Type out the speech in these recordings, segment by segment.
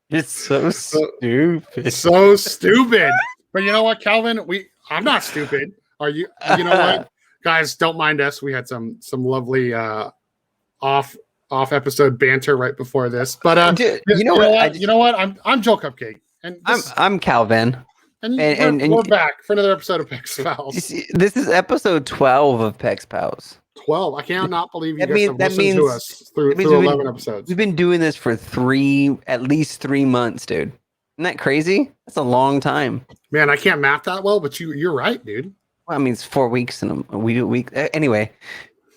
It's so So- stupid. So stupid. But you know what, Calvin? I'm not stupid. Are you? You know what, guys? Don't mind us. We had some lovely off episode banter right before this. But Dude, you know what? just- You know what? I'm JoelCupcake, and I'm CowVan. we're back for another episode of Pex Pals. This is episode 12 of Pex Pals. 12. I cannot believe you That guys means- have that listened to means- us through that means we've been- 11 episodes. We've been doing this for at least 3 months, dude. Isn't that crazy? That's a long time. Man, I can't math that well, but you're right, dude. Well, I mean, it's 4 weeks and we do a week. Anyway,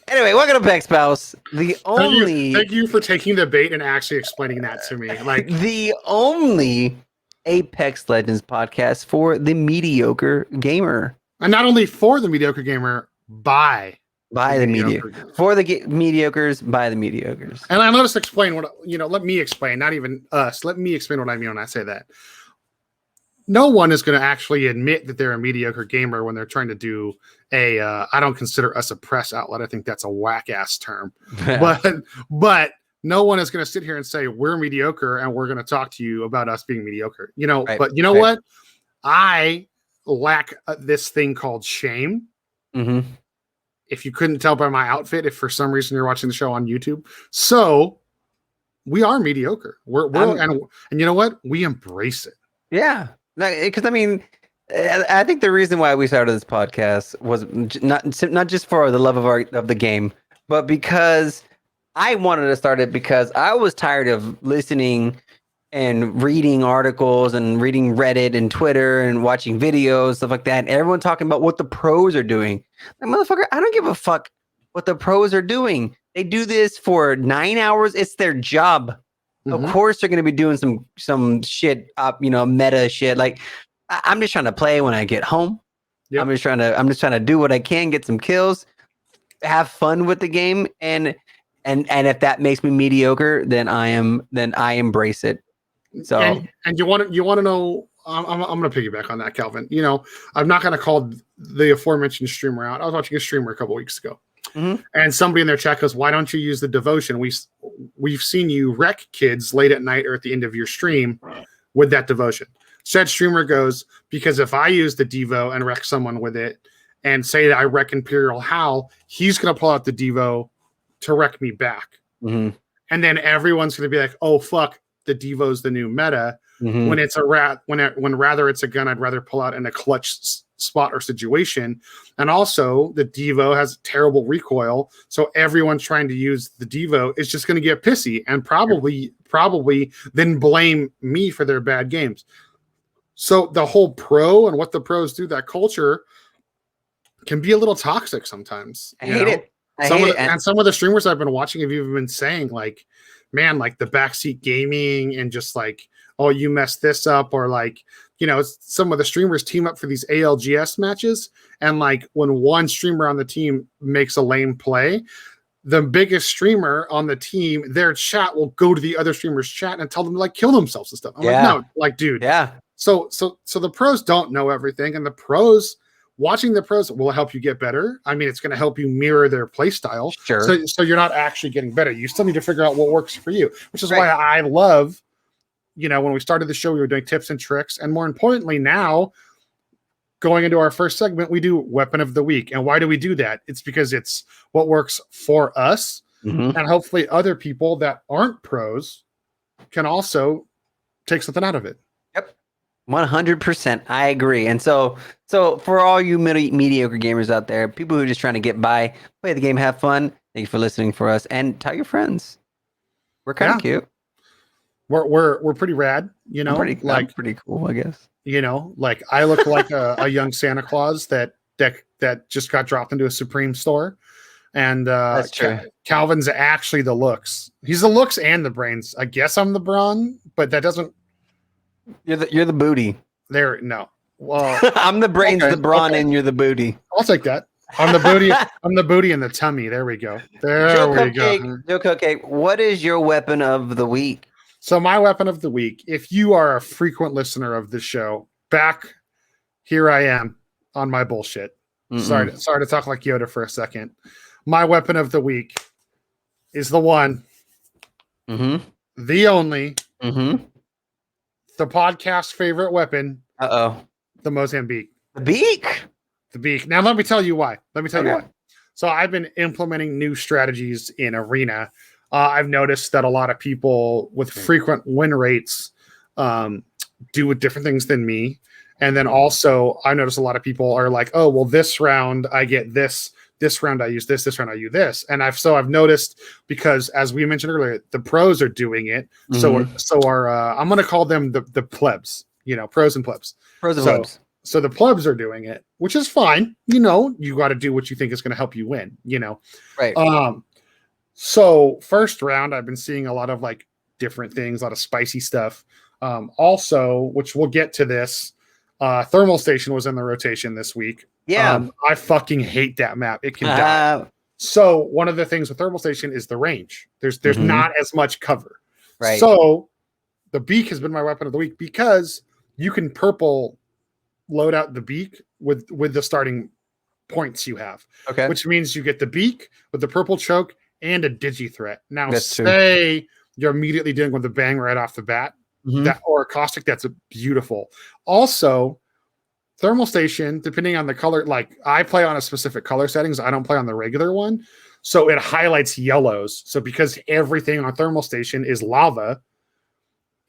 welcome to Pex Pals. Thank you for taking the bait and actually explaining that to me. Like the only Apex Legends podcast for the mediocre gamer. and not only for the mediocre gamer, by By the mediocre mediocre. gamer. For the mediocres, by the mediocres. And let us explain what let me explain, not even us. Let me explain what I mean when I say that. No one is going to actually admit that they're a mediocre gamer when they're trying to do I don't consider us a press outlet. I think that's a whack ass term. But no one is going to sit here and say we're mediocre and we're going to talk to you about us being mediocre. Right, but you know what? I lack this thing called shame. Mm-hmm. If you couldn't tell by my outfit, if for some reason you're watching the show on YouTube. So we are mediocre. And you know what? We embrace it. Yeah. Because I mean, I think the reason why we started this podcast was not just for the love of the game, but because I wanted to start it because I was tired of listening and reading articles and reading Reddit and Twitter and watching videos, stuff like that. And everyone talking about what the pros are doing. Like, motherfucker, I don't give a fuck what the pros are doing. They do this for 9 hours. It's their job. Mhm. Of course, they're going to be doing some shit up, meta shit. Like, I'm just trying to play when I get home. Yep. I'm just trying to do what I can, get some kills, have fun with the game, and if that makes me mediocre, then I embrace it. So and you want to know? I'm going to piggyback on that, Calvin. I'm not going to call the aforementioned streamer out. I was watching a streamer a couple weeks ago, and somebody in their chat goes, "Why don't you use the devotion? We've seen you wreck kids late at night or at the end of your stream with that devotion." Said streamer goes, "Because if I use the Devo and wreck someone with it, and say that I wreck Imperial Hal, he's going to pull out the Devo to wreck me back, and then everyone's going to be like, oh fuck." The Devo's the new meta. When it's when rather it's a gun I'd rather pull out in a clutch spot or situation. And also the Devo has terrible recoil, so everyone trying to use the Devo is just going to get pissy and probably then blame me for their bad games. So the whole pro and what the pros do, that culture can be a little toxic sometimes. I hate it. And some of the streamers I've been watching have even been saying like, man, like the backseat gaming and just like, oh, you messed this up, or like, some of the streamers team up for these ALGS matches, and like when one streamer on the team makes a lame play, the biggest streamer on the team, their chat will go to the other streamer's chat and tell them to like kill themselves and stuff. I'm like, no, like, dude. Yeah. So the pros don't know everything, and watching the pros will help you get better. I mean, it's going to help you mirror their play style. Sure. So you're not actually getting better. You still need to figure out what works for you, which is why I love, when we started the show, we were doing tips and tricks. And more importantly, now going into our first segment, we do Weapon of the Week. And why do we do that? It's because it's what works for us. And hopefully other people that aren't pros can also take something out of it. 100%. I agree. And so for all you mediocre gamers out there, people who are just trying to get by, play the game, have fun. Thank you for listening for us, and tell your friends. We're kind of cute. We're pretty rad, I'm pretty cool, I guess. Like I look like a young Santa Claus that just got dropped into a Supreme store. And That's true. Calvin's actually the looks. He's the looks and the brains. I guess I'm the brawn, but that doesn't. You're the booty. No. Well, I'm the brains, the brawn, and you're the booty. I'll take that. I'm the booty. I'm the booty and the tummy. There we go. JoelCupcake, what is your weapon of the week? So my weapon of the week, if you are a frequent listener of the show, back here I am on my bullshit. Sorry to talk like Yoda for a second. My weapon of the week is the one, the only, Mm-hmm. The podcast favorite weapon, Uh-oh. the Mozambique. The beak. The beak. Now, let me tell you why. Okay. So I've been implementing new strategies in Arena. I've noticed that a lot of people with frequent win rates do different things than me. And then also I notice a lot of people are like, oh, well, this round I get this. This round I use this round I use this. And I've noticed, because as we mentioned earlier, the pros are doing it. Mm-hmm. So are I'm gonna call them the plebs, pros and plebs. Pros and So plebs. so the plebs are doing it, which is fine. You got to do what you think is going to help you win, Right. So first round, I've been seeing a lot of like different things, a lot of spicy stuff. Also, which we'll get to this, Thermal Station was in the rotation this week. Yeah. I fucking hate that map. It can die. So one of the things with Thermal Station is the range. There's not as much cover. Right. So the beak has been my weapon of the week because you can purple load out the beak with the starting points you have. Okay. Which means you get the beak with the purple choke and a digi threat. Now, That's say you're immediately dealing with the bang right off the bat, Mm-hmm. that or a caustic, that's beautiful. Also, Thermal Station, depending on the color, like I play on a specific color settings, I don't play on the regular one. So it highlights yellows. So because everything on Thermal Station is lava,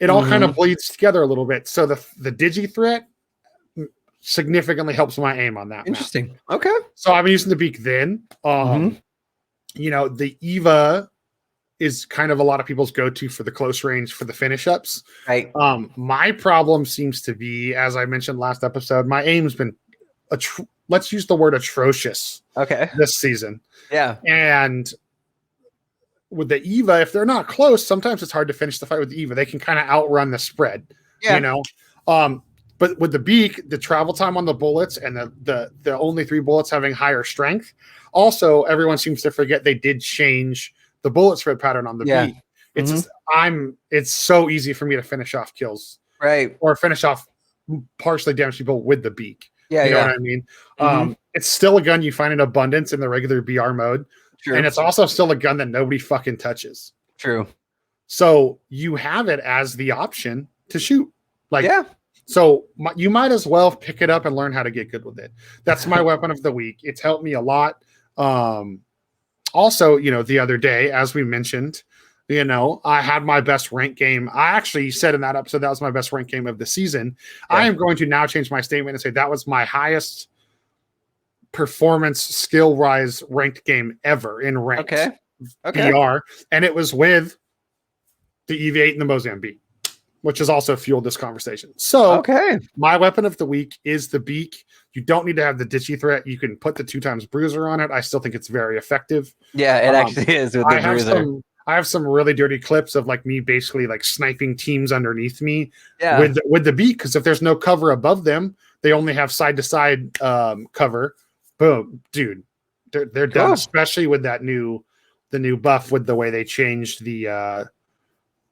it all kind of bleeds together a little bit. So the digi threat significantly helps my aim on that. Interesting. Map. Okay. So I've been using the beak then. The Eva is kind of a lot of people's go-to for the close range for the finish ups. Right. My problem seems to be, as I mentioned last episode, my aim's been let's use the word atrocious. Okay. This season. Yeah. And with the Eva, if they're not close, sometimes it's hard to finish the fight with the Eva. They can kind of outrun the spread. Yeah. But with the beak, the travel time on the bullets and the only 3 bullets having higher strength. Also, everyone seems to forget they did change the bullet spread pattern on the beak. It's so easy for me to finish off kills. Right. Or finish off partially damaged people with the beak. Yeah. You know what I mean? It's still a gun you find in abundance in the regular BR mode. True. And it's also still a gun that nobody fucking touches. True. So you have it as the option to shoot. So you might as well pick it up and learn how to get good with it. That's my weapon of the week. It's helped me a lot. Also, the other day, as we mentioned, I had my best rank game. I actually said in that episode that was my best rank game of the season. Yeah. I am going to now change my statement and say that was my highest performance skill rise ranked game ever in ranked BR. And it was with the EV8 and the Mozambique, which has also fueled this conversation. So my weapon of the week is the beak. You don't need to have the ditchy threat. You can put the 2x bruiser on it. I still think it's very effective. Yeah, it actually is with the bruiser. I have some really dirty clips of like me basically like sniping teams underneath me with the beak. Because if there's no cover above them, they only have side to side cover. Boom, dude, they're done. Especially with the new buff with the way they changed the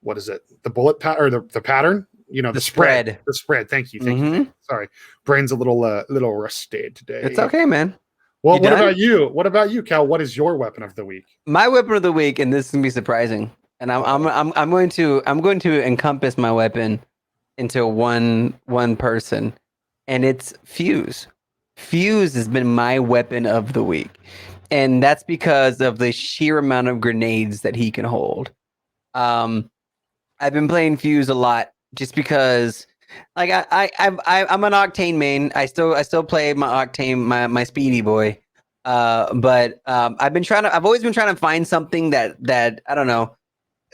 what is it? The bullet or the pattern? The spread. The spread. Thank you. Sorry, brain's a little rusted today. It's okay, man. Well, what about you? What about you, Cal? What is your weapon of the week? My weapon of the week, and this is gonna be surprising, and I'm going to encompass my weapon into one person, and it's Fuse. Fuse has been my weapon of the week, and that's because of the sheer amount of grenades that he can hold. I've been playing Fuse a lot just because, like, I'm an Octane main. I still play my Octane, my speedy boy. But I've always been trying to find something that I don't know.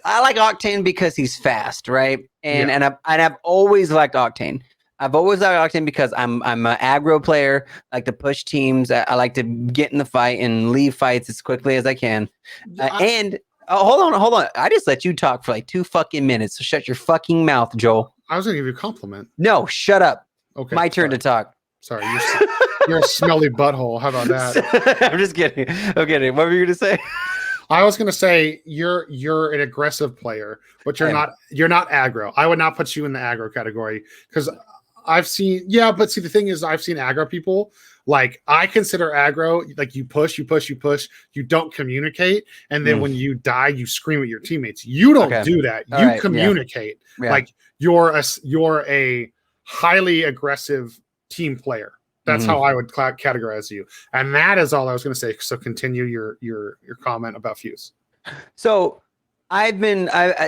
I like Octane because he's fast, right? And I've always liked Octane. I've always liked Octane because I'm an aggro player. I like to push teams. I like to get in the fight and leave fights as quickly as I can. Hold on. I just let you talk for like 2 fucking minutes. So shut your fucking mouth, Joel. I was gonna give you a compliment. No, shut up. Okay, my turn to talk. Sorry, you're a smelly butthole. How about that? I'm just kidding. Okay, what were you gonna say? I was gonna say you're an aggressive player, but you're not aggro. I would not put you in the aggro category because I've seen but see the thing is I've seen aggro people Like I consider aggro, like you push, you don't communicate, and then when you die, you scream at your teammates. You don't do that. All You right. communicate. Yeah. Like you're a highly aggressive team player. That's how I would categorize you. And that is all I was going to say. So continue your comment about Fuse. So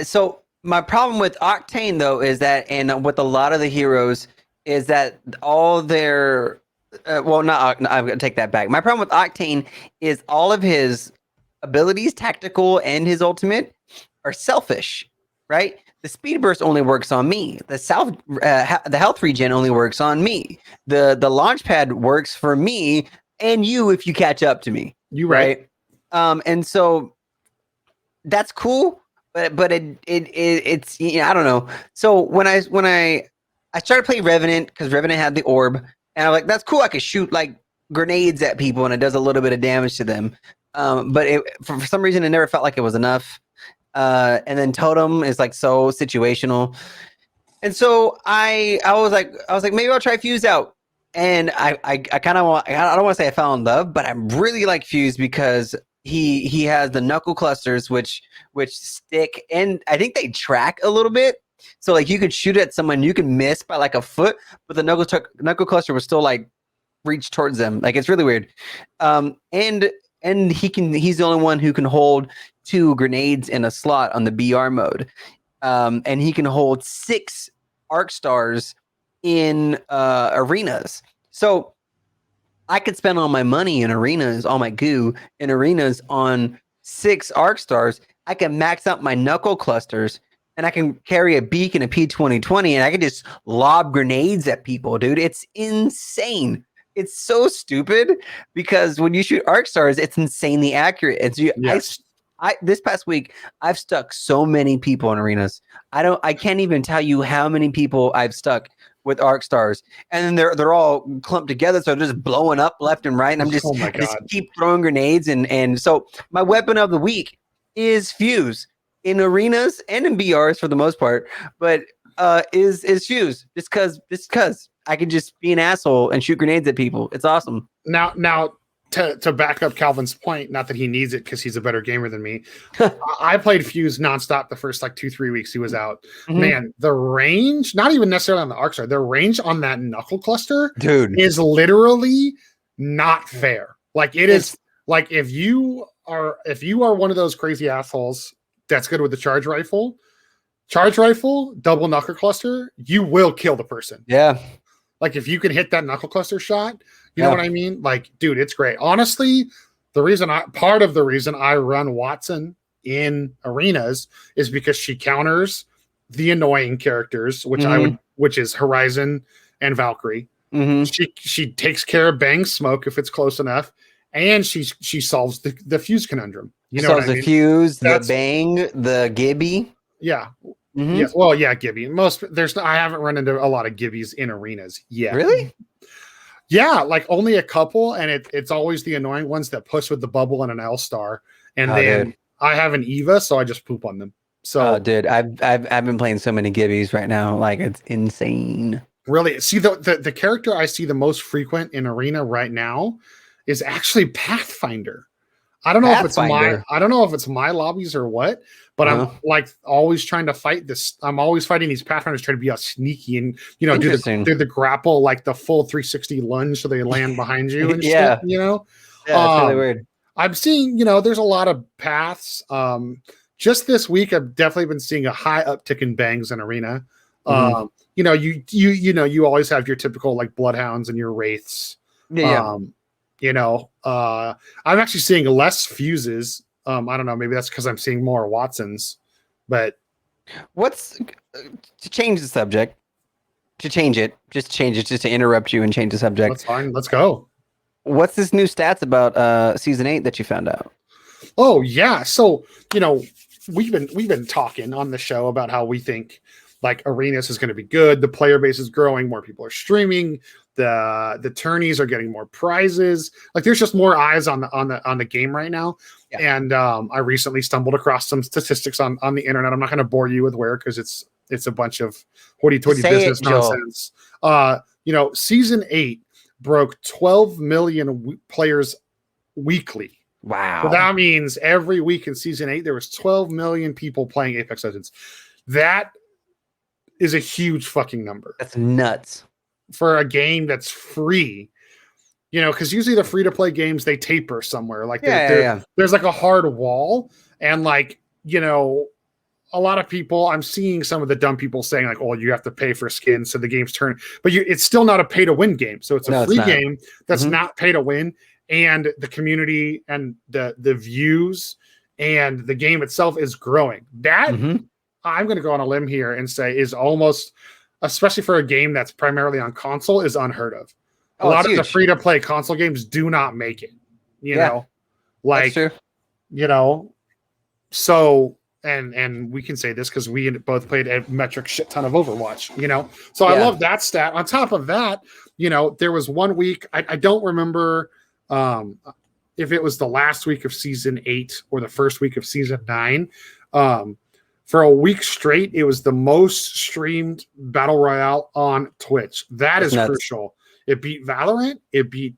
so my problem with Octane though is that, and with a lot of the heroes, is that all their well, not I'm gonna take that back. My problem with Octane is all of his abilities, tactical and his ultimate, are selfish, right? The speed burst only works on me. The health regen only works on me. The launch pad works for me and you if you catch up to me. You right. And so that's cool, but it's I don't know. So when I started playing Revenant because Revenant had the orb, and I'm like, that's cool. I could shoot like grenades at people, and it does a little bit of damage to them. But for some reason, it never felt like it was enough. And then Totem is like so situational, and so I was like maybe I'll try Fuse out. And I kind of want, I don't want to say I fell in love, but I'm really like Fuse because he has the knuckle clusters which stick, and I think they track a little bit. So like you could shoot at someone, you can miss by like a foot, but the knuckle cluster will still like reach towards them. Like it's really weird. And he's the only one who can hold 2 grenades in a slot on the BR mode. And he can hold 6 arc stars in arenas. So I could spend all my money in arenas, all my goo in arenas on 6 arc stars. I can max out my knuckle clusters, and I can carry a beak and a P2020, and I can just lob grenades at people, dude. It's insane. It's so stupid because when you shoot arc stars, it's insanely accurate. It's Yes. This past week, I've stuck so many people in arenas. I can't even tell you how many people I've stuck with arc stars, and then they're all clumped together, so they're just blowing up left and right. And I just keep throwing grenades, and so my weapon of the week is Fuse in arenas and in BRs for the most part, but is Fuse just because I can just be an asshole and shoot grenades at people. It's awesome. Now. To back up Calvin's point, not that he needs it because he's a better gamer than me. I played Fuse nonstop the first like 2-3 weeks he was out. Man, the range, not even necessarily on the arc star, the range on that knuckle cluster, dude, is literally not fair. Like is like if you are one of those crazy assholes that's good with the charge rifle, double knuckle cluster, you will kill the person. Yeah. Like if you can hit that knuckle cluster shot, you know what I mean? Like, dude, it's great. Honestly, part of the reason I run Watson in arenas is because she counters the annoying characters, which is Horizon and Valkyrie. She takes care of Bang Smoke if it's close enough, and she solves the Fuse conundrum. You know what I mean? The Fuse, the Bang, the Gibby. Yeah. Yes. Well, yeah, Gibby. I haven't run into a lot of Gibbies in arenas yet. Really? Yeah, like only a couple, and it's always the annoying ones that push with the bubble and an L star. And then I have an Eva, so I just poop on them. So, dude, I've been playing so many Gibbies right now, like it's insane. Really, see the character I see the most frequent in arena right now is actually Pathfinder. I don't know if it's my lobbies or what, but I'm like always trying to fight this. I'm always fighting these Pathfinders trying to be all sneaky and do the grapple, like the full 360 lunge so they land behind you and shit, you know? Yeah, it's really weird. I'm seeing, there's a lot of paths. Just this week, I've definitely been seeing a high uptick in bangs in arena. You always have your typical like bloodhounds and your wraiths. I'm actually seeing less fuses. I don't know. Maybe that's because I'm seeing more Watsons. But to change the subject? To interrupt you and change the subject. That's fine. Let's go. What's this new stats about season 8 that you found out? Oh yeah. So we've been talking on the show about how we think like arenas is going to be good. The player base is growing. More people are streaming. The tourneys are getting more prizes. Like there's just more eyes on the game right now. Yeah. And I recently stumbled across some statistics on the internet. I'm not going to bore you with where because it's a bunch of hoity-toity business nonsense. Season 8 broke 12 million players weekly. Wow. So that means every week in season 8, there was 12 million people playing Apex Legends. That is a huge fucking number. That's nuts. For a game that's free. Because usually the free-to-play games, they taper somewhere. Like there's like a hard wall. And a lot of people, I'm seeing some of the dumb people saying like, oh, you have to pay for skins so the game's turn. But it's still not a pay-to-win game. So it's a free game that's not pay-to-win. And the community and the views and the game itself is growing. That, I'm going to go on a limb here and say is almost, especially for a game that's primarily on console, is unheard of. A lot of the free-to-play console games do not make it. You know? Like, that's true. So, and we can say this because we both played a metric shit ton of Overwatch, So I love that stat. On top of that, there was 1 week, I don't remember if it was the last week of season 8 or the first week of season 9. For a week straight, it was the most streamed battle royale on Twitch. That's is nuts. Crucial. It beat Valorant. It beat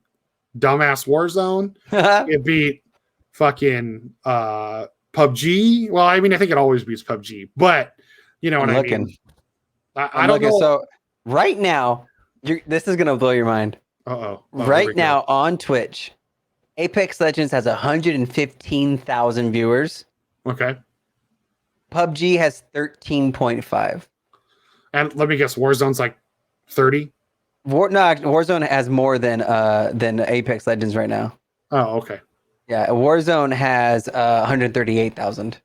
dumbass Warzone. It beat fucking PUBG. Well, I mean, I think it always beats PUBG, but you know what I mean. I don't know. So right now, this is gonna blow your mind. Right now on Twitch, Apex Legends has 115,000 viewers. Okay. PUBG has 13.5. And let me guess, Warzone's like 30. Warzone has more than Apex Legends right now. Oh, okay. Yeah, Warzone has 138,000.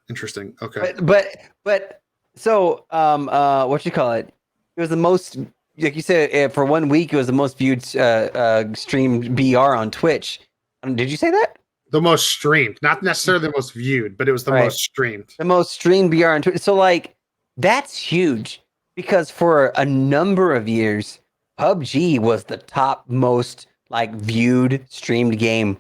Interesting. Okay. But so what you call it? It was the most, like you said, for 1 week it was the most viewed streamed BR on Twitch. Did you say that? The most streamed, not necessarily the most viewed, but it was the most streamed. The most streamed BR on Twitch. So like that's huge. Because for a number of years, PUBG was the top most viewed streamed game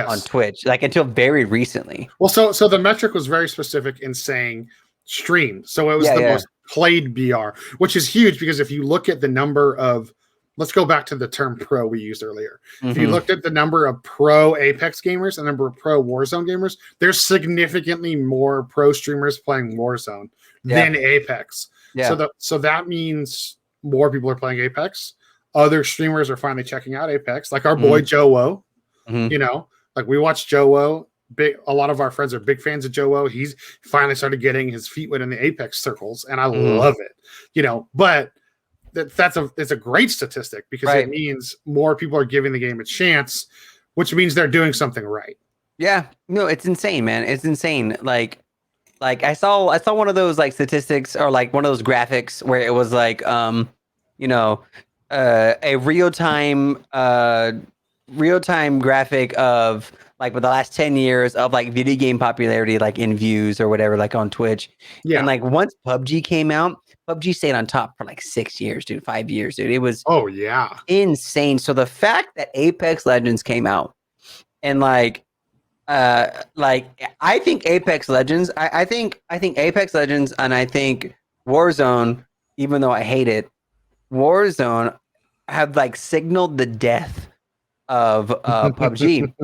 on Twitch, until very recently. Well, so the metric was very specific in saying streamed. So it was the most played BR, which is huge because if you look at the number of, let's go back to the term pro we used earlier. If you looked at the number of pro Apex gamers and the number of pro Warzone gamers, there's significantly more pro streamers playing Warzone than Apex. Yeah. So that means more people are playing Apex. Other streamers are finally checking out Apex, like our boy Joe. We watch Joe. A lot of our friends are big fans of Joe. He's finally started getting his feet wet in the Apex circles, and I love it. But it's a great statistic because it means more people are giving the game a chance, which means they're doing something right. Yeah, no, it's insane, man. It's insane. Like I saw one of those statistics or one of those graphics where it was a real time graphic of with the last 10 years of video game popularity in views or whatever on Twitch. Yeah. And once PUBG came out, PUBG stayed on top for 6 years, dude, 5 years, dude. It was insane. So the fact that Apex Legends came out and I think Apex Legends, I think Apex Legends and I think Warzone, even though I hate it, Warzone have signaled the death of PUBG.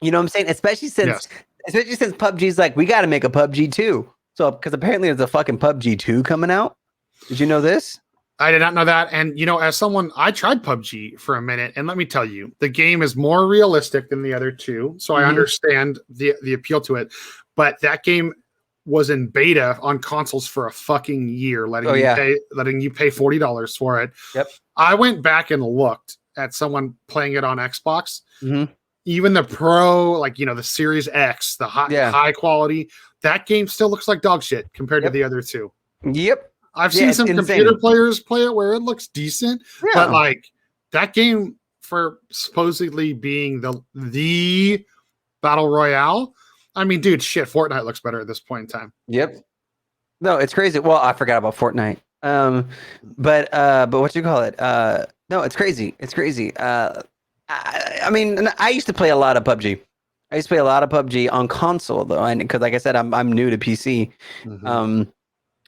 You know what I'm saying? Especially since PUBG's we got to make a PUBG 2. So because apparently there's a fucking PUBG 2 coming out. Did you know this? I did not know that. And, as someone, I tried PUBG for a minute, and let me tell you, the game is more realistic than the other two. So I understand the appeal to it. But that game was in beta on consoles for a fucking year, letting you pay $40 for it. Yep. I went back and looked at someone playing it on Xbox. Even the Pro, the Series X, the high quality, that game still looks like dog shit compared to the other two. Yep. I've seen some computer players play it where it looks decent, but that game for supposedly being the battle royale. I mean, dude, shit, Fortnite looks better at this point in time. Yep. No, it's crazy. Well, I forgot about Fortnite. But what you call it? No, it's crazy. It's crazy. I mean, I used to play a lot of PUBG. I used to play a lot of PUBG on console though, and because like I said, I'm new to PC.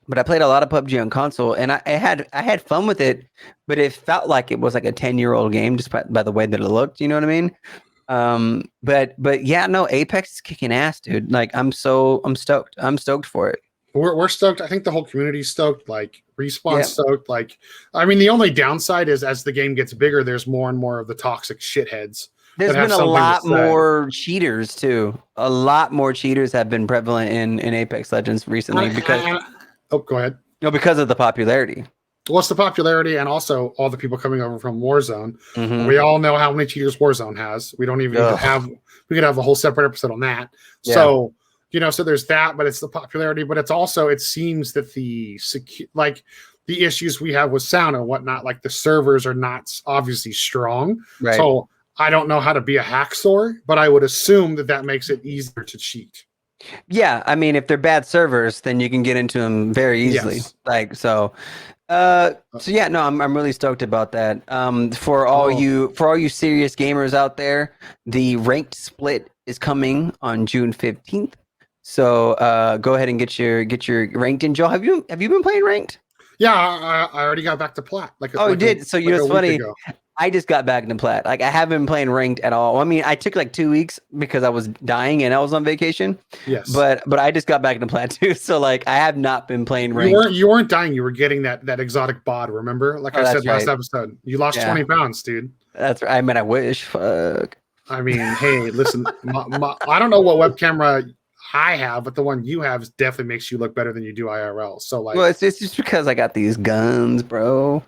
but I played a lot of PUBG on console, and I had fun with it, but it felt like it was like a 10-year-old game just by the way that it looked. You know what I mean? But yeah, no, Apex is kicking ass, dude. Like I'm stoked. I'm stoked for it. We're stoked. I think the whole community's stoked. Like Respawn's Yeah. stoked. Like, I mean, the only downside is as the game gets bigger, there's more and more of the toxic shitheads. There's that have been a something to lot say. more cheaters too. A lot more cheaters have been prevalent in Apex Legends recently because oh, go ahead. because of the popularity. What's the popularity and also all the people coming over from Warzone? Mhm. We all know how many cheaters Warzone has. We don't even need to have. We could have a whole separate episode on that. Yeah. So so there's that, but it's the popularity, but it's also it seems that the issues we have with sound and whatnot, like the servers are not obviously strong. Right. So I don't know how to be a hacksaw, but I would assume that makes it easier to cheat. Yeah, I mean, if they're bad servers, then you can get into them very easily. Yes. Like so. So yeah, no, I'm really stoked about that. For all you serious gamers out there, the ranked split is coming on June 15th. So go ahead and get your ranked in. Joel, have you been playing ranked? Yeah, I already got back to plat. You did. So you know, it's funny. I just got back into plat. Like I haven't been playing ranked at all. I mean, I took like 2 weeks because I was dying and I was on vacation. Yes. But I just got back into plat too. So like I have not been playing ranked. You weren't dying. You were getting that exotic bod. Remember? Like I said last episode, you lost 20 pounds, dude. That's right. I mean, I wish. Fuck. I mean, hey, listen. I don't know what web camera I have, but the one you have definitely makes you look better than you do IRL. So like, well, it's just because I got these guns, bro.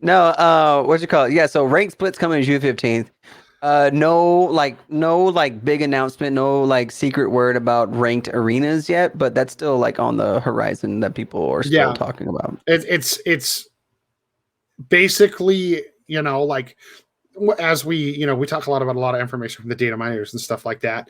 No, what's it called? Yeah, so rank splits coming June 15th. No big announcement, no like secret word about ranked arenas yet, but that's still like on the horizon that people are still talking about. It's basically, like as we talk a lot about a lot of information from the data miners and stuff like that,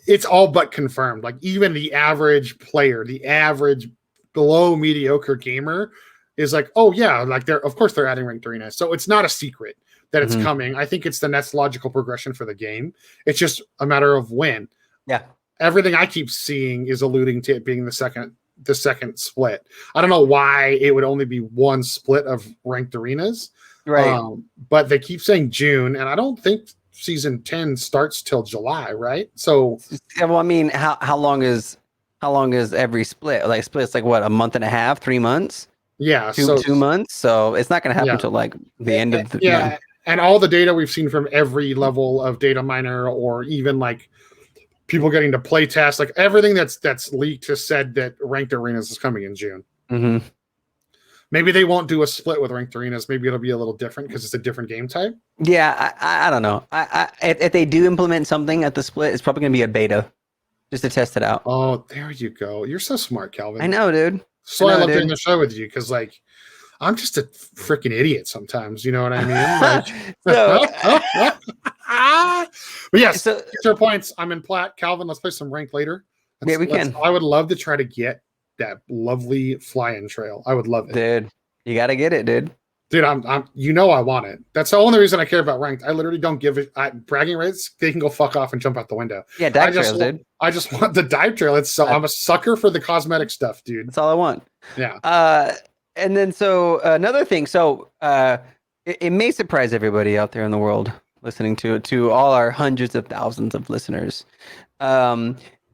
it's all but confirmed. Like even the average player, the average below mediocre gamer is like, oh yeah, like of course they're adding ranked arenas. So it's not a secret that it's coming. I think it's the next logical progression for the game. It's just a matter of when. Yeah. Everything I keep seeing is alluding to it being the second split. I don't know why it would only be one split of ranked arenas. Right. But they keep saying June, and I don't think season 10 starts till July, right? So well, I mean, how long is every split? Like split's like what, a month and a half, 3 months? Yeah, 2 months. So it's not going to happen until like the end of the And all the data we've seen from every level of data miner, or even like people getting to play test, like everything that's leaked has said that ranked arenas is coming in June. Mm-hmm. Maybe they won't do a split with ranked arenas. Maybe it'll be a little different because it's a different game type. Yeah, I don't know. If they do implement something at the split, it's probably going to be a beta just to test it out. Oh, there you go. You're so smart, Calvin. I know, dude. So I love doing the show with you because, like, I'm just a freaking idiot sometimes. You know what I mean? Like, but yes, so, get your points. I'm in plat. Calvin, let's play some rank later. Yeah, we can. I would love to try to get that lovely fly-in trail. I would love it, dude. You got to get it, dude. Dude, I'm I want it. That's the only reason I care about ranked. I literally don't give it bragging rights. They can go fuck off and jump out the window. Yeah, dive trails, dude. I just want the dive trail. I'm a sucker for the cosmetic stuff, dude. That's all I want. Yeah. And then so another thing. So it may surprise everybody out there in the world listening to all our hundreds of thousands of listeners.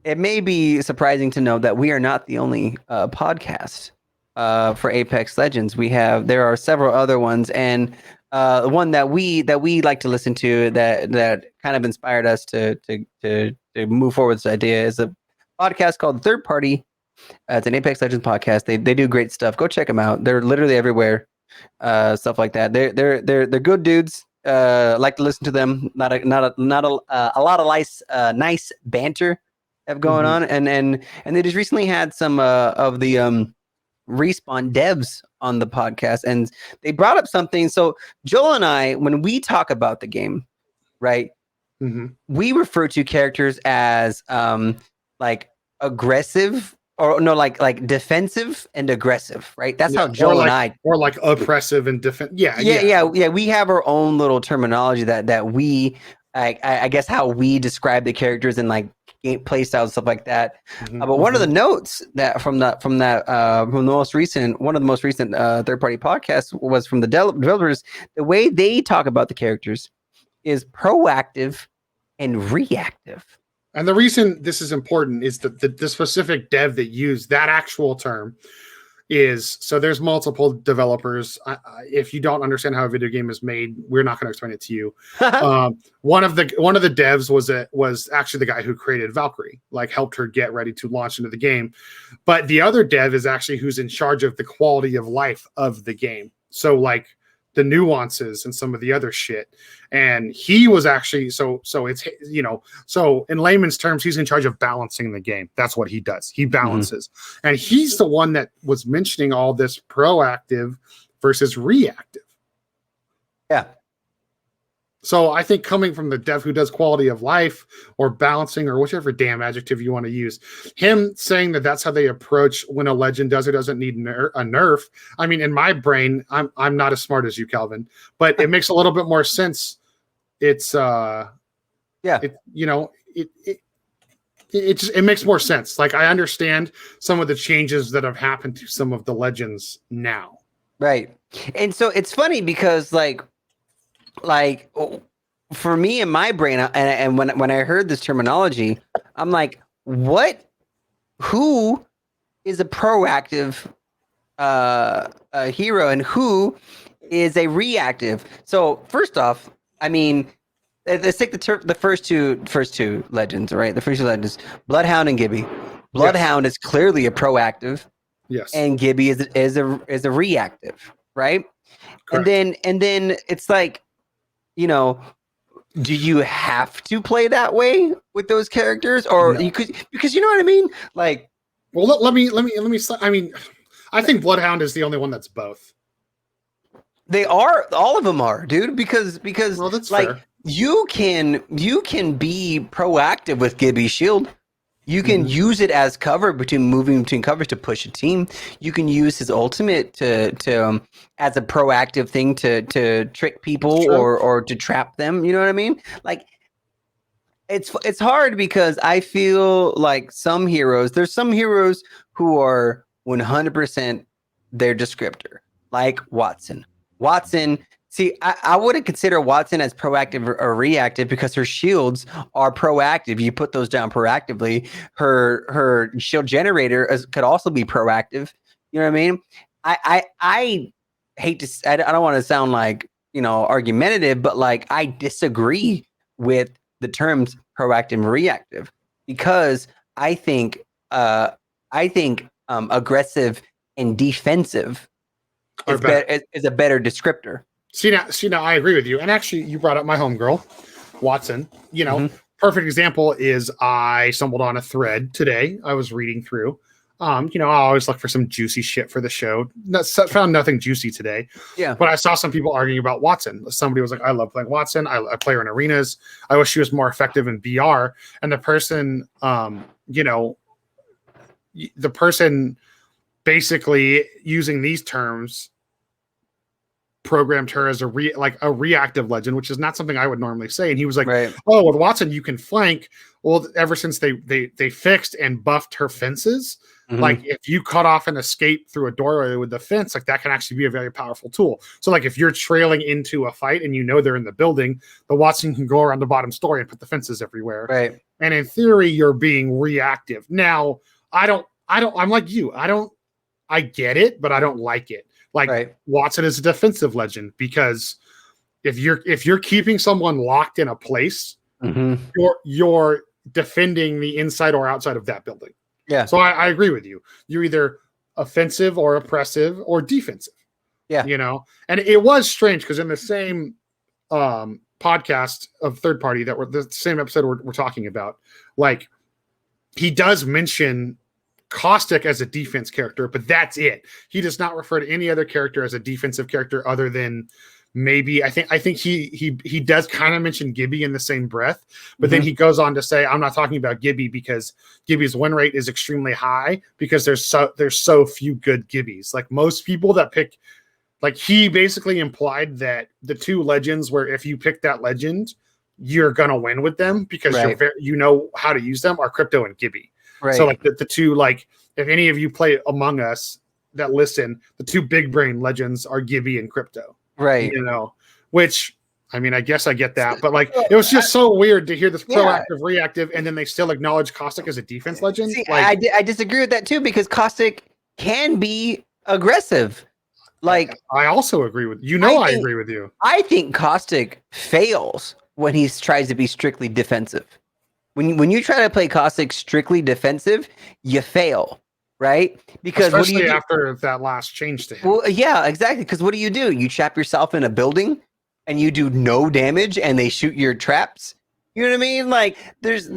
It may be surprising to know that we are not the only podcast for Apex Legends. There are several other ones, and the one that we like to listen to that kind of inspired us to move forward with this idea is a podcast called Third Party. It's an Apex Legends podcast. They do great stuff. Go check them out. They're literally everywhere. Stuff like that. They're good dudes. Like to listen to them. Not a lot of nice banter have going on, and they just recently had some of the Respawn devs on the podcast, and they brought up something. So Joel and I, when we talk about the game, right, we refer to characters as like aggressive, or no, like defensive and aggressive, right? That's how Joel and I, or like oppressive and defense. Yeah. We have our own little terminology that we, I guess, how we describe the characters and like game play style and stuff like that. Mhm, But one of the mhm. notes that from the most recent one of the most recent third party podcasts was from the developers. The way they talk about the characters is proactive and reactive. And the reason this is important is that the specific dev that used that actual term is so there's multiple developers. If you don't understand how a video game is made, we're not going to explain it to you. One of the devs was actually the guy who created Valkyrie, like helped her get ready to launch into the game. But the other dev is actually who's in charge of the quality of life of the game. So like the nuances and some of the other shit. And he was actually so it's so in layman's terms, he's in charge of balancing the game. That's what he does. He balances. And he's the one that was mentioning all this proactive versus reactive. Yeah. So I think coming from the dev who does quality of life or balancing or whichever damn adjective you want to use, him saying that that's how they approach when a legend does or doesn't need a nerf. I mean, in my brain, I'm not as smart as you, Calvin, but it makes a little bit more sense. It's it makes more sense. Like I understand some of the changes that have happened to some of the legends now. Right. And so it's funny because like for me in my brain, and when I heard this terminology, I'm like, who is a proactive hero and who is a reactive? So first off, I mean, let's take the first two legends, right? The first two legends, Bloodhound and Gibby. Bloodhound is clearly a proactive. Yes. And Gibby is a reactive, right? Correct. And then it's like, do you have to play that way with those characters, or you could, because you know what I mean? Like, well, let me. I mean, I think Bloodhound is the only one that's both. They are, all of them are, dude. Because well, that's like fair. you can be proactive with Gibby's shield. You can use it as cover moving between covers to push a team. You can use his ultimate to as a proactive thing to trick people or to trap them. You know what I mean? Like it's hard because I feel like there's some heroes who are 100% their descriptor, like Watson. See, I wouldn't consider Watson as proactive or reactive because her shields are proactive. You put those down proactively. Her shield generator could also be proactive. You know what I mean? I hate to. I don't want to sound like argumentative, but like I disagree with the terms proactive and reactive because I think aggressive and defensive is a better descriptor. See now, I agree with you. And actually, you brought up my homegirl, Watson. Perfect example is I stumbled on a thread today. I was reading through. I always look for some juicy shit for the show. Found nothing juicy today. Yeah. But I saw some people arguing about Watson. Somebody was like, I love playing Watson. I play her in arenas. I wish she was more effective in BR. And the person, the person basically using these terms programmed her as a reactive legend, which is not something I would normally say. And he was like, oh, with Watson, you can flank. Well, ever since they fixed and buffed her fences, like if you cut off an escape through a doorway with the fence, like that can actually be a very powerful tool. So like if you're trailing into a fight and they're in the building, the Watson can go around the bottom story and put the fences everywhere. Right. And in theory, you're being reactive. Now, I'm like you. I get it, but I don't like it. Like Watson is a defensive legend because if you're keeping someone locked in a place, you're defending the inside or outside of that building. Yeah. So I agree with you. You're either offensive or oppressive or defensive. Yeah. And it was strange because in the same podcast of third party that the same episode we're talking about, like he does mention Caustic as a defense character, but that's it. He does not refer to any other character as a defensive character other than maybe I think he does kind of mention Gibby in the same breath, but then he goes on to say, I'm not talking about Gibby because Gibby's win rate is extremely high because there's so few good Gibbies. Like most people that pick, like he basically implied that the two legends where if you pick that legend, you're gonna win with them because you know how to use them are Crypto and Gibby. Right. So like the two, like if any of you play Among Us that listen, the two big brain legends are Gibby and Crypto. Right. You know, which I mean, I guess I get that, but like it was just so weird to hear this proactive, reactive, and then they still acknowledge Caustic as a defense legend. See, like I disagree with that too because Caustic can be aggressive. Like I also agree with you. I agree with you. I think Caustic fails when he tries to be strictly defensive. When you try to play Caustic strictly defensive, you fail, right? Because especially after that last change to him. Well, yeah, exactly. Because what do? You trap yourself in a building and you do no damage and they shoot your traps. You know what I mean? Like, there's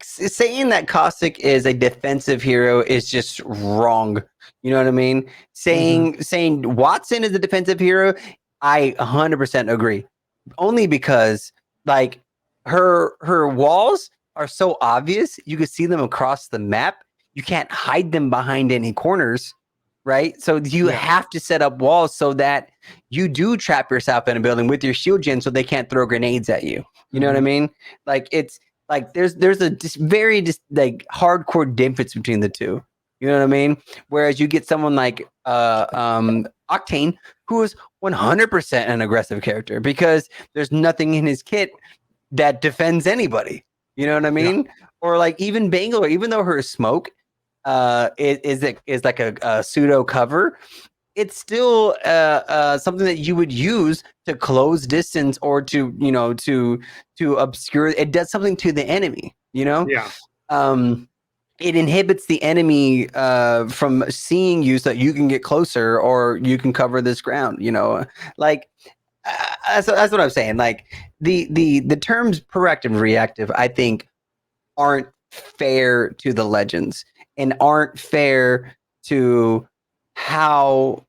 saying that Caustic is a defensive hero is just wrong. You know what I mean? Saying Watson is a defensive hero, I 100% agree. Only because like her walls are so obvious, you can see them across the map. You can't hide them behind any corners. Right. So you have to set up walls so that you do trap yourself in a building with your shield gen so they can't throw grenades at you. You know what I mean? Like it's like there's a very like hardcore difference between the two. You know what I mean? Whereas you get someone like Octane, who is 100% an aggressive character because there's nothing in his kit that defends anybody. You know what I mean? Yeah. Or like even Bangalore, even though her smoke is like a pseudo cover, it's still something that you would use to close distance or to obscure. It does something to the enemy, you know. It inhibits the enemy from seeing you so that you can get closer or you can cover this ground, you know. Like that's what I'm saying. Like the terms proactive and reactive, I think, aren't fair to the legends and aren't fair to how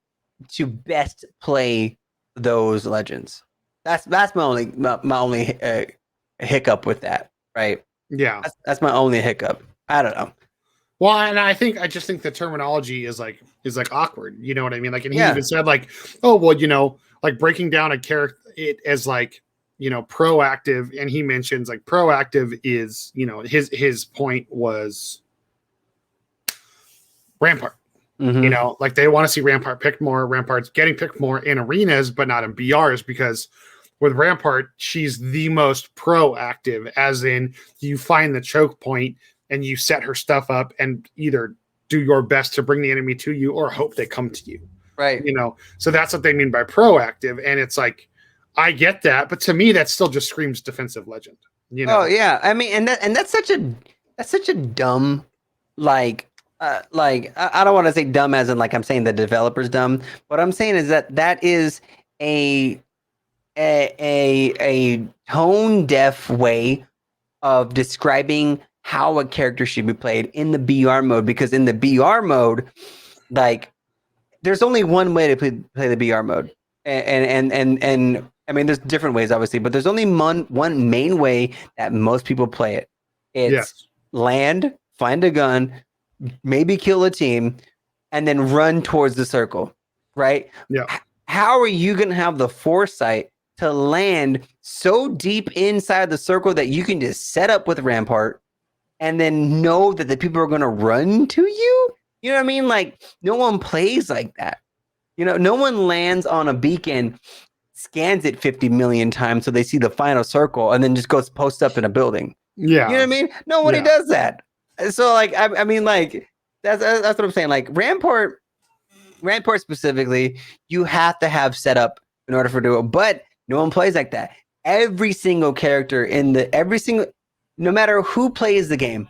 to best play those legends. That's my only hiccup with that, right? Yeah, that's my only hiccup. I don't know. Well, and I just think the terminology is like awkward. You know what I mean? Like, and he even said like, oh well, you know, like breaking down a character it as like, you know, proactive, and he mentions like proactive is, you know, his point was Rampart. You know, like they want to see Rampart picked more. Rampart's getting picked more in arenas, but not in BRs because with Rampart, she's the most proactive, as in you find the choke point and you set her stuff up and either do your best to bring the enemy to you or hope they come to you. Right. You know, so that's what they mean by proactive. And it's like, I get that, but to me, that still just screams defensive legend. You know? Oh yeah. I mean, and that's such a dumb, like I don't want to say dumb as in like I'm saying the developer's dumb. What I'm saying is that is a tone deaf way of describing how a character should be played in the BR mode, because in the BR mode, like there's only one way to play the BR mode. And I mean, there's different ways obviously, but there's only one main way that most people play it. It's land, find a gun, maybe kill a team, and then run towards the circle, right? Yeah. How are you going to have the foresight to land so deep inside the circle that you can just set up with Rampart and then know that the people are going to run to you? You know what I mean? Like, no one plays like that. You know, no one lands on a beacon, scans it 50 million times so they see the final circle, and then just goes post up in a building. Yeah. You know what I mean? Nobody does that. So, like, I mean, like, that's what I'm saying. Like, Rampart specifically, you have to have setup in order for it. But no one plays like that. Every single character no matter who plays the game,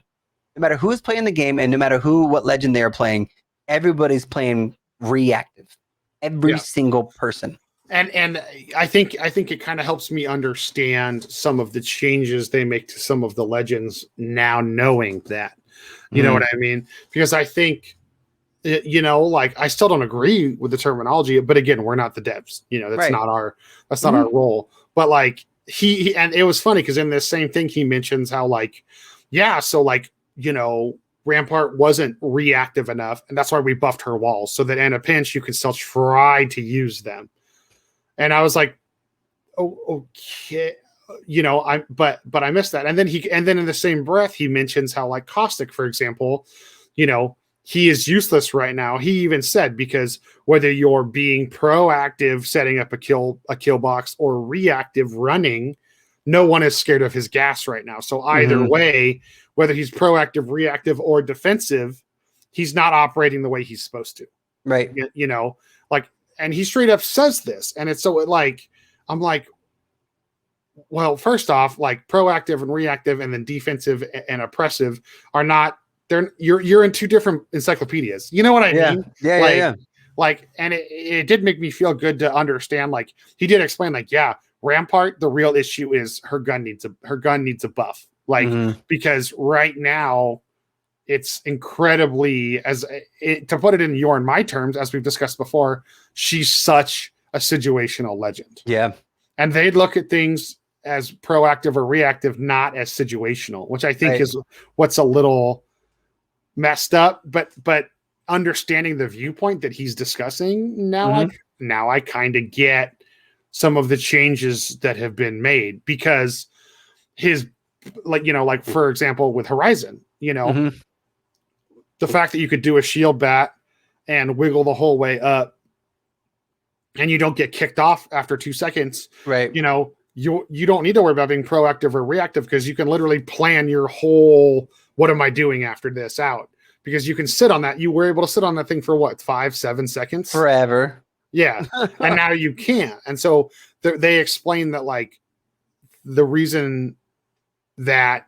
no matter who's playing the game, and no matter what legend they are playing, everybody's playing reactive. Every single person. And I think it kind of helps me understand some of the changes they make to some of the legends now, knowing that, you know what I mean? Because I think, you know, like I still don't agree with the terminology, but again, we're not the devs, you know, that's not our role. But like he and it was funny because in this same thing he mentions how like, so like, you know, Rampart wasn't reactive enough, and that's why we buffed her walls so that in a pinch you can still try to use them. And I was like, oh, okay. but I missed that. And then in the same breath, he mentions how like Caustic, for example, he is useless right now. He even said, because whether you're being proactive, setting up a kill box, or reactive running, no one is scared of his gas right now. So either way, whether he's proactive, reactive, or defensive, he's not operating the way he's supposed to. Right. And he straight up says this. And it's I'm like, well, first off, like proactive and reactive and then defensive and oppressive are not, you're in two different encyclopedias. You know what I mean? Yeah. And it did make me feel good to understand. Like he did explain, like, yeah, Rampart, the real issue is her gun needs a buff. Because right now it's incredibly, to put it in your and my terms, as we've discussed before, she's such a situational legend. Yeah. And they'd look at things as proactive or reactive, not as situational, which I think is what's a little messed up, but understanding the viewpoint that he's discussing now, now I kind of get some of the changes that have been made, because his, like for example, with Horizon, the fact that you could do a shield bat and wiggle the whole way up and you don't get kicked off after 2 seconds, right? You don't need to worry about being proactive or reactive, because you can literally plan your whole, what am I doing after this out? Because you can sit on that. You were able to sit on that thing for what, 5-7 seconds? Forever. Yeah. And now you can't. And so they explain that like the reason that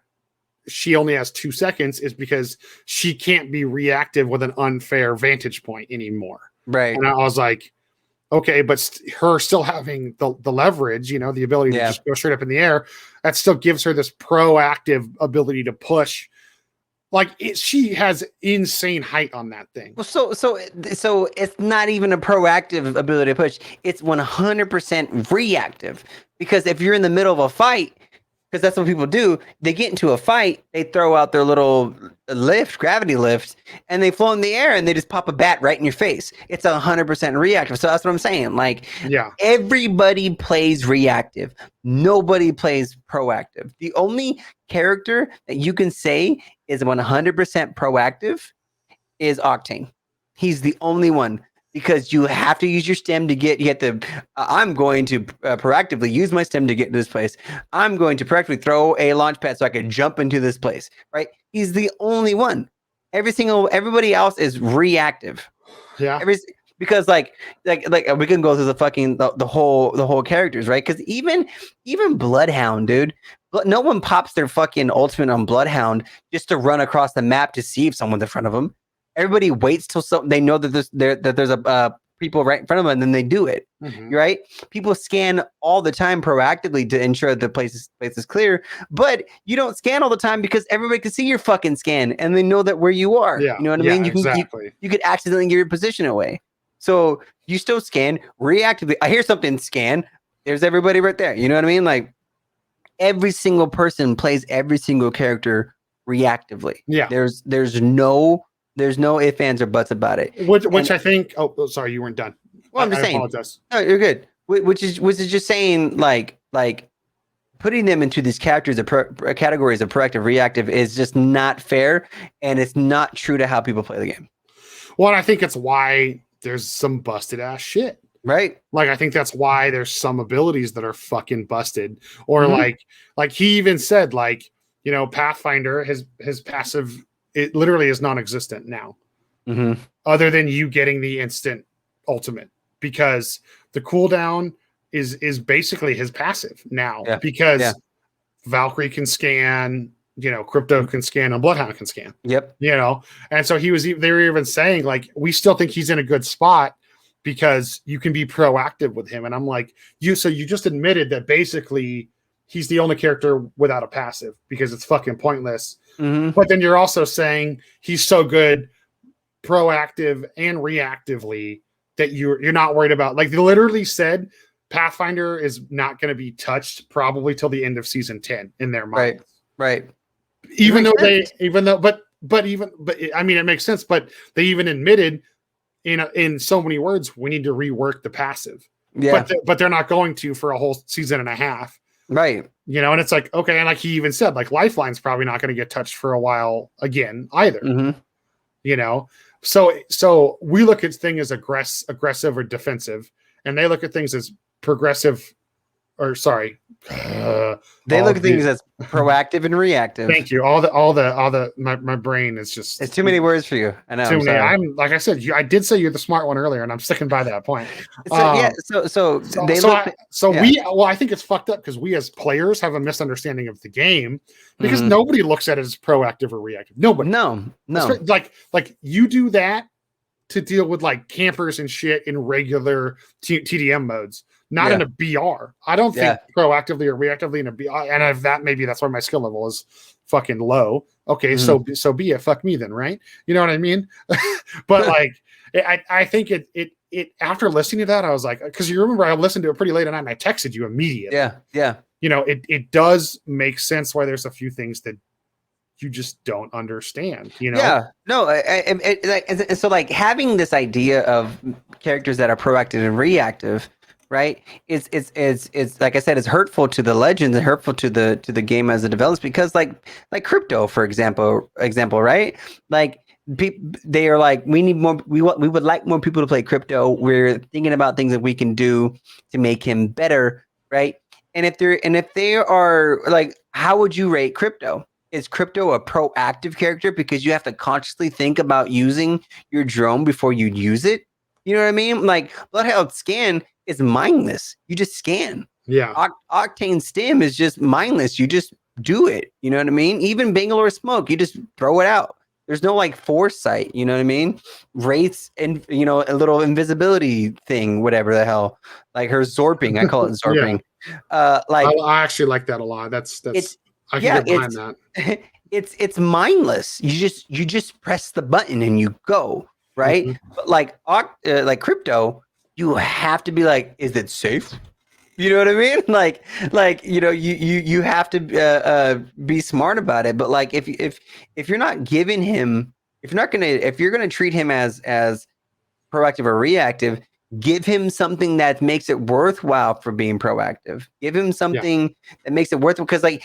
she only has 2 seconds is because she can't be reactive with an unfair vantage point anymore. Right. And I was like, okay, but her still having the leverage, the ability to just go straight up in the air, that still gives her this proactive ability to push. Like she has insane height on that thing. Well, so it's not even a proactive ability to push. It's 100% reactive, because if you're in the middle of a fight, because that's what people do, they get into a fight, they throw out their little gravity lift, and they float in the air and they just pop a bat right in your face. It's 100% reactive. So that's what I'm saying. Like, everybody plays reactive. Nobody plays proactive. The only character that you can say is 100% proactive is Octane. He's the only one. Because you have to use your stem to get I'm going to proactively use my stem to get to this place. I'm going to proactively throw a launch pad so I can jump into this place, right? He's the only one. Everybody else is reactive. Yeah. Because like we can go through the whole characters, right? Because even Bloodhound, dude, no one pops their fucking ultimate on Bloodhound just to run across the map to see if someone's in front of them. Everybody waits till they know that there's a people right in front of them, and then they do it. Right? People scan all the time proactively to ensure the place is clear, but you don't scan all the time because everybody can see your fucking scan and they know that where you are. Yeah. You know what I mean? You could accidentally give your position away, so you still scan reactively. I hear something, scan. There's everybody right there. You know what I mean? Like every single person plays every single character reactively. Yeah. There's no ifs, ands, or buts about it. Which I think. Oh, sorry, you weren't done. Well, I'm just saying. Apologize. No, you're good. Which is just saying, like putting them into these categories of proactive, reactive is just not fair, and it's not true to how people play the game. Well, I think it's why there's some busted ass shit. Right. Like I think that's why there's some abilities that are fucking busted, or like he even said, like, Pathfinder, his passive, it literally is non-existent now, other than you getting the instant ultimate, because the cooldown is basically his passive now, because Valkyrie can scan, Crypto can scan, and Bloodhound can scan. Yep. And so they were even saying, like, we still think he's in a good spot because you can be proactive with him. And I'm like, so you just admitted that basically he's the only character without a passive because it's fucking pointless. But then you're also saying he's so good proactive and reactively that you're not worried about. Like they literally said Pathfinder is not going to be touched probably till the end of season 10 in their minds. Right. But I mean, it makes sense, but they even admitted in so many words, we need to rework the passive. Yeah. But they're not going to for a whole season and a half. Right. And it's like, okay, and like he even said, like Lifeline's probably not going to get touched for a while again either. Mm-hmm. So we look at things as aggressive or defensive, and they look at things as progressive, or sorry, They look at things as proactive and reactive. Thank you. My brain is just, it's too many words for you. I know. Too many. I'm like I said, I did say you're the smart one earlier, and I'm sticking by that point. I think it's fucked up because we as players have a misunderstanding of the game because nobody looks at it as proactive or reactive. Nobody. No. Like you do that to deal with like campers and shit in regular TDM modes, not in a BR. I don't think proactively or reactively in a BR. And if that, maybe that's why my skill level is fucking low. Okay, so be it. Fuck me then, right? You know what I mean? But like, I think it after listening to that, I was like, because you remember I listened to it pretty late at night and I texted you immediately. Yeah. It does make sense why there's a few things that you just don't understand, Yeah, no, and so like having this idea of characters that are proactive and reactive, right? It's like I said, it's hurtful to the legends and hurtful to the game as it develops because like crypto, for example, right? Like they are like, we need more. We would like more people to play crypto. We're thinking about things that we can do to make him better, right? And if they are like, how would you rate crypto? Is crypto a proactive character because you have to consciously think about using your drone before you use it? You know what I mean? Like Bloodhound Scan is mindless. You just scan. Yeah. Octane Stim is just mindless. You just do it. You know what I mean? Even Bangalore Smoke, you just throw it out. There's no like foresight. You know what I mean? Wraiths and a little invisibility thing, whatever the hell. Like her Zorping, I call it Zorping. I actually like that a lot. That's I can get behind that. It's mindless. You just press the button and you go, right? But like crypto, you have to be like, is it safe? You know what I mean? You have to be smart about it. But like if you're not giving him, if you're gonna treat him as proactive or reactive, give him something that makes it worthwhile for being proactive. Give him something that makes it worthwhile because like.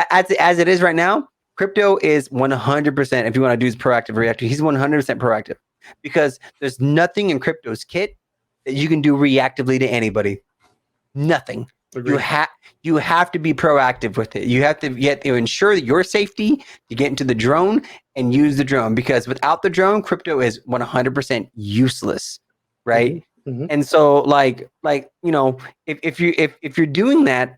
As it is right now, crypto is 100%. If you want to do his proactive reactive, he's 100% proactive because there's nothing in crypto's kit that you can do reactively to anybody. Nothing. Agreed. You have to be proactive with it. You have to ensure that your safety to get into the drone and use the drone because without the drone, crypto is 100% useless, right? And so like if you're doing that,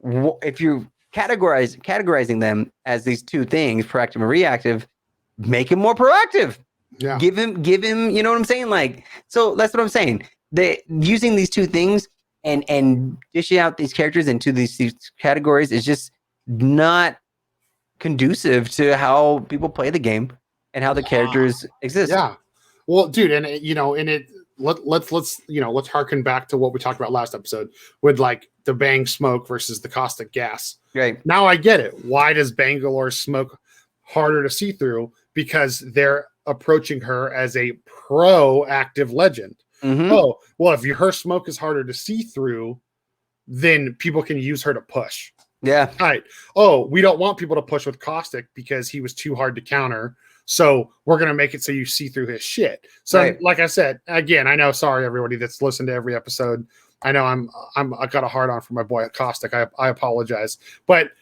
if you categorizing them as these two things, proactive and reactive, make him more proactive. Yeah. Give him, you know what I'm saying? Like, so that's what I'm saying. Using these two things and dishing out these characters into these categories is just not conducive to how people play the game and how the characters exist. Yeah. Well, dude, let's harken back to what we talked about last episode with like the Bang Smoke versus the Caustic Gas. Right. Now I get it. Why does Bangalore Smoke harder to see through? Because they're approaching her as a proactive legend. Oh, well, if her smoke is harder to see through, then people can use her to push. Yeah. All right. Oh, we don't want people to push with Caustic because he was too hard to counter. So we're going to make it so you see through his shit. So like I said, again, I know, sorry, everybody that's listened to every episode. I know I got a hard on for my boy Caustic. I apologize, but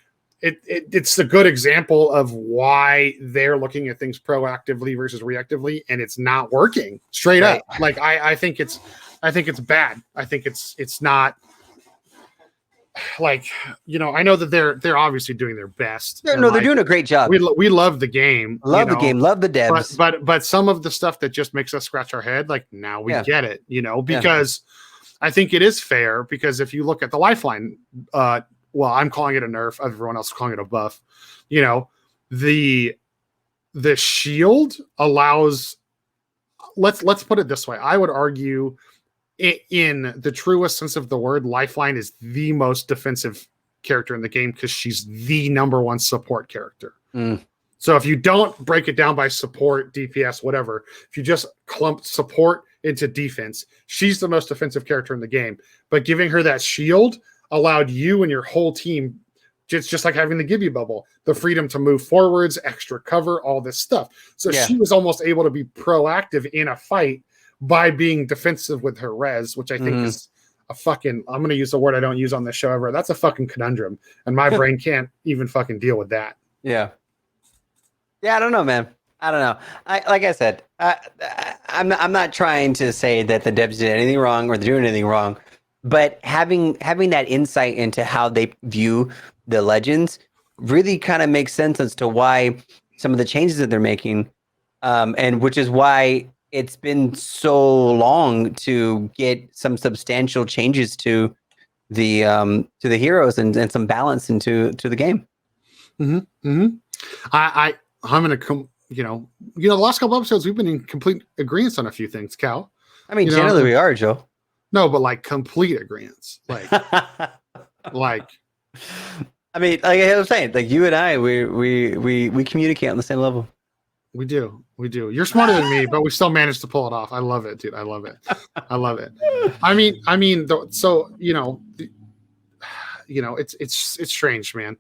it's a good example of why they're looking at things proactively versus reactively, and it's not working straight up. Like I think it's bad. I think it's not. Like, I know that they're obviously doing their best. They're doing a great job. We love the game. Love the game. Love the devs. But some of the stuff that just makes us scratch our head, like now we get it, because I think it is fair because if you look at the Lifeline, well, I'm calling it a nerf. Everyone else is calling it a buff. The shield allows, let's put it this way. I would argue in the truest sense of the word, Lifeline is the most defensive character in the game because she's the number one support character. So if you don't break it down by support, DPS, whatever, if you just clump support into defense, she's the most defensive character in the game. But giving her that shield allowed you and your whole team, just like having the Gibby bubble, the freedom to move forwards, extra cover, all this stuff. So she was almost able to be proactive in a fight by being defensive with her res, which I think is a fucking, I'm going to use the word I don't use on this show ever. That's a fucking conundrum. And my brain can't even fucking deal with that. Yeah. Yeah, I don't know, man. I don't know. Like I said, I'm not trying to say that the devs did anything wrong or they're doing anything wrong, but having that insight into how they view the legends really kind of makes sense as to why some of the changes that they're making, and which is why it's been so long to get some substantial changes to the heroes and some balance into the game. I'm gonna come. You know, the last couple episodes we've been in complete agreement on a few things, Cal. I mean, generally we are, Joe. No, but like complete agreement. Like, like. I mean, like I was saying, like you and I, we communicate on the same level. We do. You're smarter than me, but we still managed to pull it off. I love it, dude. I love it. I mean, so it's strange, man.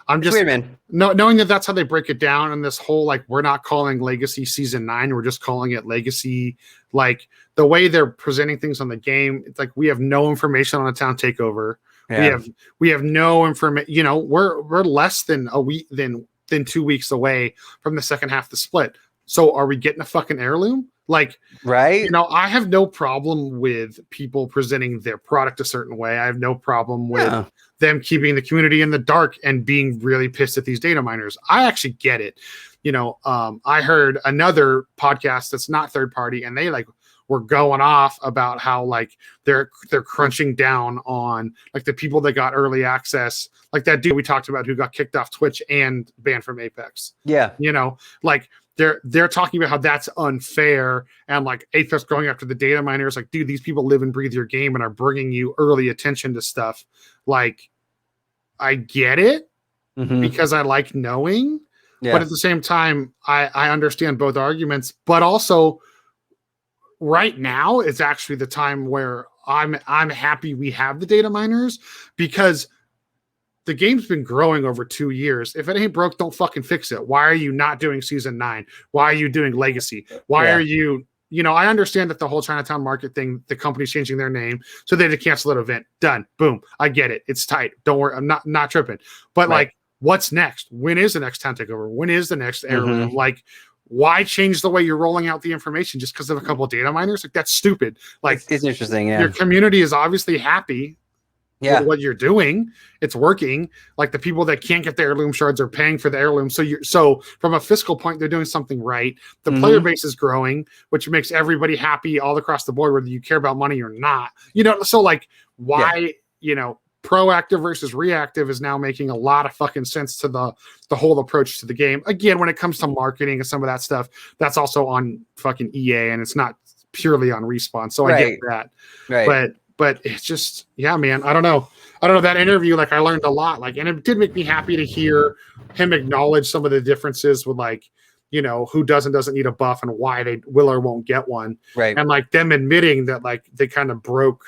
I'm just weird, man. knowing that that's how they break it down, and this whole like we're not calling Legacy Season 9, we're just calling it Legacy. Like the way they're presenting things on the game, it's like we have no information on a town takeover. Yeah. We have no information. You know, we're less than a week than 2 weeks away from the second half of the split. So are we getting a fucking heirloom? Like, right? You know, I have no problem with people presenting their product a certain way. I have no problem with them keeping the community in the dark and being really pissed at these data miners. I actually get it. You know, I heard another podcast that's not third party, and they like were going off about how like they're crunching down on like the people that got early access, like that dude we talked about who got kicked off Twitch and banned from Apex. Yeah, you know, like they're talking about how that's unfair, and like Apex going after the data miners. Like, dude, these people live and breathe your game and are bringing you early attention to stuff. Like, I get it because I like knowing, but at the same time, I understand both arguments. But also, right now it's actually the time where I'm happy we have the data miners, because the game's been growing over 2 years. If it ain't broke, don't fucking fix it. Why are you not doing Season 9? Why are you doing Legacy? Why are you, I understand that the whole Chinatown Market thing, the company's changing their name, so they had to cancel that event. Done. Boom. I get it. It's tight. Don't worry. I'm not tripping. But like, what's next? When is the next town takeover? When is the next heirloom? Like, why change the way you're rolling out the information just because of a couple of data miners? Like, that's stupid. Like, it's interesting. Yeah. Your community is obviously happy with what you're doing. It's working. Like, the people that can't get the heirloom shards are paying for the heirloom. So from a fiscal point, they're doing something right. The player base is growing, which makes everybody happy all across the board, whether you care about money or not. So like, why, proactive versus reactive is now making a lot of fucking sense to the whole approach to the game. Again, when it comes to marketing and some of that stuff, that's also on fucking EA, and it's not purely on Respawn. So I get that. Right. But it's just, man, I don't know. That interview, like, I learned a lot. Like, and it did make me happy to hear him acknowledge some of the differences with, like, who doesn't need a buff and why they will or won't get one. Right. And like them admitting that like they kind of broke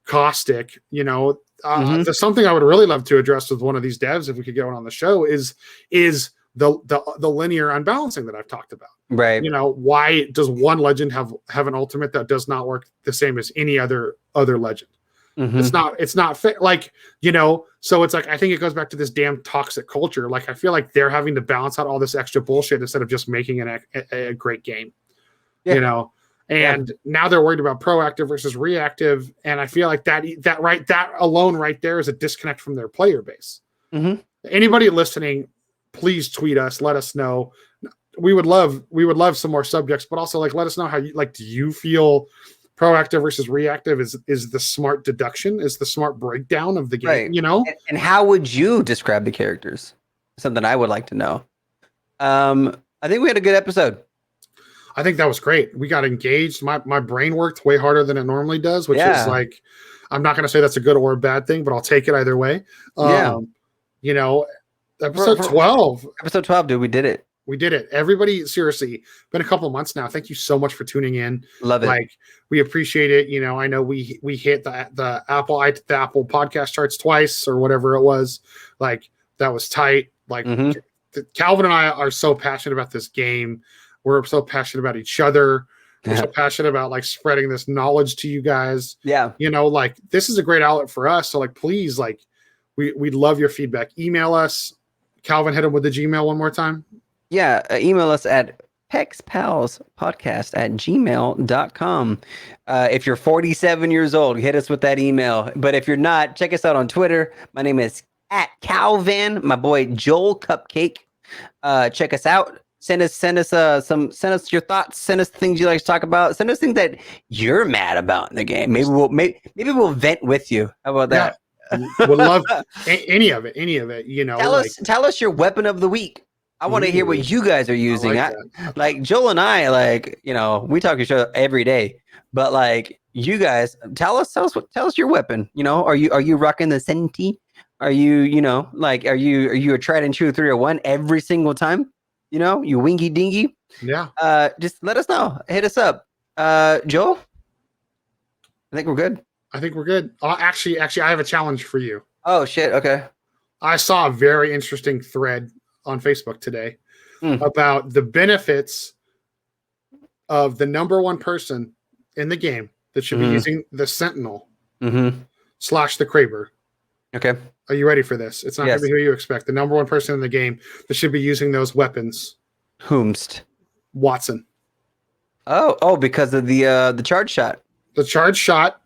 Caustic, there's something I would really love to address with one of these devs, if we could get one on the show, is the linear unbalancing that I've talked about. Right. Why does one legend have an ultimate that does not work the same as any other legend? It's not fair. Like, so it's like, I think it goes back to this damn toxic culture. Like, I feel like they're having to balance out all this extra bullshit instead of just making a great game, and now they're worried about proactive versus reactive. And I feel like that alone right there is a disconnect from their player base. Anybody listening, please tweet us, let us know. We would love some more subjects, but also like, let us know how you like, do you feel proactive versus reactive is the smart deduction, is the smart breakdown of the game, And how would you describe the characters? Something I would like to know. I think we had a good episode. I think that was great. We got engaged. My brain worked way harder than it normally does, which is like, I'm not going to say that's a good or a bad thing, but I'll take it either way. Episode 12. Episode 12, dude, we did it. We did it. Everybody, seriously, been a couple of months now. Thank you so much for tuning in. Love it. Like, we appreciate it. You know, I know we hit the Apple podcast charts twice or whatever it was. Like, that was tight. Like, Calvin and I are so passionate about this game. We're so passionate about each other. We're so passionate about like spreading this knowledge to you guys. Yeah. You know, like, this is a great outlet for us. So like, please, like, we'd love your feedback. Email us. Calvin, hit him with the Gmail one more time. Yeah. Email us at pexpalspodcast@gmail.com. If you're 47 years old, hit us with that email. But if you're not, check us out on Twitter. My name is @CowVan. My boy JoelCupcake. Check us out. Send us your thoughts. Send us things you like to talk about. Send us things that you're mad about in the game. Maybe we'll vent with you. How about that? Yeah. Would love any of it. You know, tell us your weapon of the week. I want to hear what you guys are using. Like Joel and I, like, you know, we talk to each other every day, but like, you guys, tell us your weapon. You know, are you rocking the Senti? Are you know, like, are you a tried and true 301 every single time? You know, you wingy dingy. Yeah. Just let us know. Hit us up. Joel, I think we're good. Actually, I have a challenge for you. Oh shit. Okay. I saw a very interesting thread on Facebook today about the benefits of the number one person in the game that should be using the Sentinel / the Kraber. Okay. Are you ready for this? It's not going to be who you expect. The number one person in the game that should be using those weapons. Whomst? Watson. Oh, because of the charge shot. The charge shot.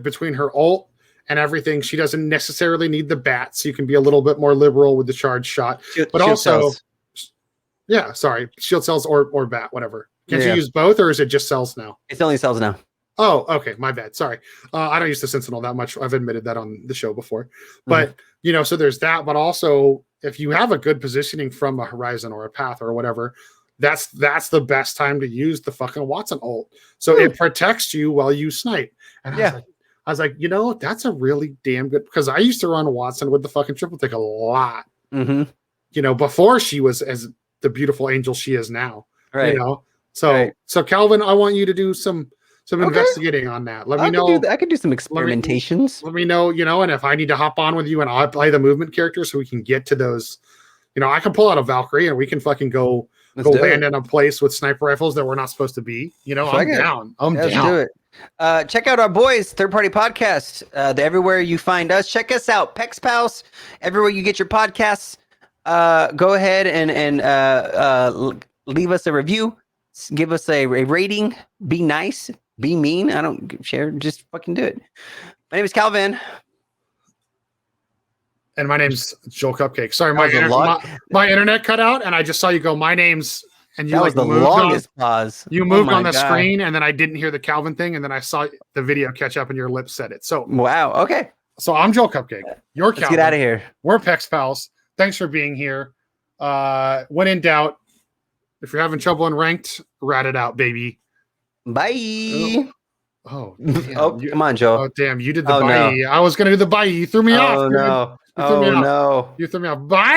Between her ult and everything, she doesn't necessarily need the bat, so you can be a little bit more liberal with the charge shot. Shield cells. Shield cells or bat, whatever. Can't you use both, or is it just cells now? It's only cells now. Oh, okay, my bad. Sorry, I don't use the Sentinel that much. I've admitted that on the show before, but you know, so there's that. But also, if you have a good positioning from a Horizon or a Path or whatever, that's the best time to use the fucking Watson ult. So it protects you while you snipe. And I was like, you know, that's a really damn good, because I used to run Watson with the fucking triple tick a lot. You know, before she was as the beautiful angel she is now. Right. You know, so Calvin, I want you to do some investigating on that. Let me know. I could do some experimentations. Let me know, you know, and if I need to hop on with you and I'll play the movement character so we can get to those, you know, I can pull out a Valkyrie and we can fucking go land in a place with sniper rifles that we're not supposed to be. You know, I'm down. Let's do it. Check out our boys, Third Party Podcast. Everywhere you find us, check us out. Pex Pals, everywhere you get your podcasts. Go ahead and leave us a review. Give us a rating. Be nice. Be mean. I don't share. Just fucking do it. My name is Calvin. And my name's JoelCupcake. Sorry, my internet cut out, and I just saw you go, my name's, and you that was the longest pause. You moved on the screen, and then I didn't hear the Calvin thing, and then I saw the video catch up, and your lips said it. So wow, okay. So I'm JoelCupcake. You're Calvin. Let's get out of here. We're Pex Pals. Thanks for being here. When in doubt, if you're having trouble in ranked, rat it out, baby. Bye. Oh, come on, Joe. Oh, damn, you did the bye. No. I was going to do the bye. You threw me off. Oh, no. You threw me off. Bye.